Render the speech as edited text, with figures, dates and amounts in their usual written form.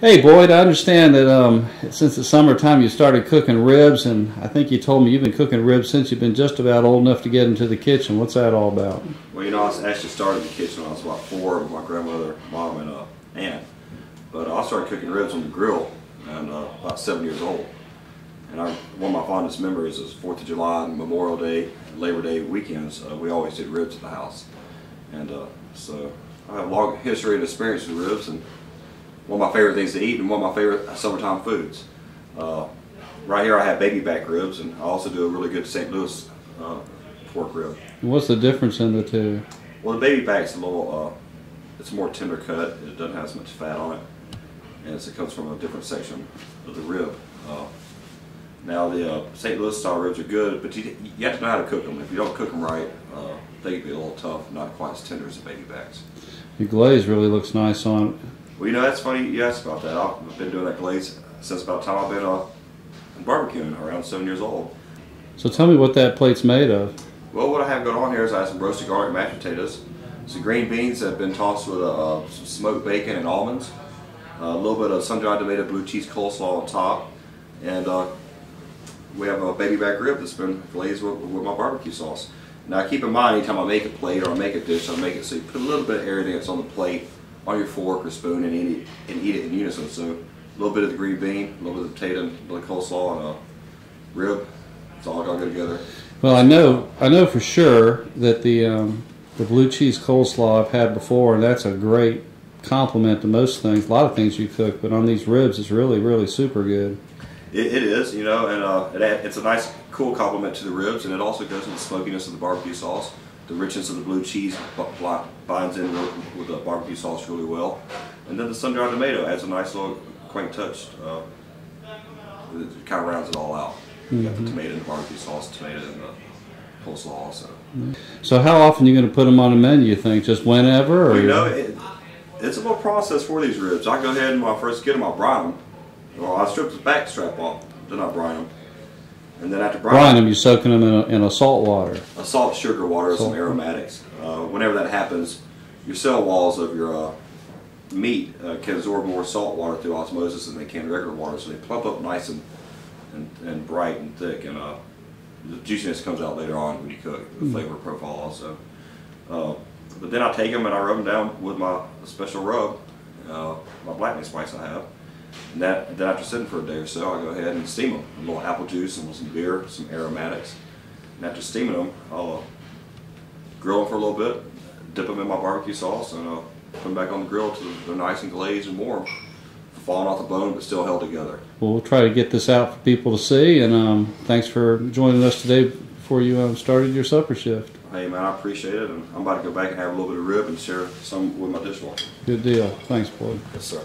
Hey Boyd, I understand that since the summertime you started cooking ribs, and I think you told me you've been cooking ribs since you've been just about old enough to get into the kitchen. What's that all about? Well, you know, I actually started in the kitchen when I was about 4 with my grandmother, mom, and aunt. But I started cooking ribs on the grill and about 7 years old. And one of my fondest memories is 4th of July, Memorial Day, Labor Day weekends. We always did ribs at the house. And so I have a long history and experience with ribs, and one of my favorite things to eat and one of my favorite summertime foods. Right here I have baby back ribs, and I also do a really good St. Louis pork rib. What's the difference in the two? Well, the baby back's a little, it's a more tender cut. It doesn't have as much fat on it, and it comes from a different section of the rib. Now the St. Louis style ribs are good, but you have to know how to cook them. If you don't cook them right, they can be a little tough, not quite as tender as the baby backs. Your glaze really looks nice on it. Well, you know, that's funny you asked about that. I've been doing that glaze since about the time I've been barbecuing, around 7 years old. So tell me what that plate's made of. Well, what I have going on here is I have some roasted garlic mashed potatoes, some green beans that have been tossed with some smoked bacon and almonds, a little bit of sun-dried tomato blue cheese coleslaw on top, and we have a baby back rib that's been glazed with my barbecue sauce. Now keep in mind, anytime I make a plate or I make a dish, I make it so you put a little bit of everything that's on the plate on your fork or spoon and eat it in unison. So a little bit of the green bean, a little bit of potato, a little coleslaw, and a rib. It's all got to go together. Well, I know for sure that the blue cheese coleslaw I've had before, and that's a great compliment to most things. A lot of things you cook, but on these ribs, it's really, really super good. It is, you know, and it's a nice, cool compliment to the ribs, and it also goes with the smokiness of the barbecue sauce. The richness of the blue cheese binds in with the barbecue sauce really well. And then the sun-dried tomato adds a nice little quaint touch. It kind of rounds it all out. You got the tomato and the barbecue sauce, the tomato and the coleslaw also. So how often are you going to put them on the menu, you think? Just whenever? Or well, you know, it's a little process for these ribs. I go ahead and when I first get them, I'll brine them. Well, I strip the back strap off, then I brine them. And then after brine them, you're soaking them in a salt water. A salt sugar water with some aromatics. Whenever that happens, your cell walls of your meat can absorb more salt water through osmosis than they can regular water, so they plump up nice and bright and thick, and the juiciness comes out later on when you cook, the flavor profile also. But then I take them and I rub them down with my special rub, my black meat spice I have. And then after sitting for a day or so, I'll go ahead and steam them. A little apple juice and some beer, some aromatics. And after steaming them, I'll grill them for a little bit, dip them in my barbecue sauce, and put them back on the grill until they're nice and glazed and warm, falling off the bone but still held together. Well, we'll try to get this out for people to see, and thanks for joining us today before you started your supper shift. Hey man, I appreciate it, and I'm about to go back and have a little bit of rib and share some with my dishwasher. Good deal. Thanks, Boyd. Yes, sir.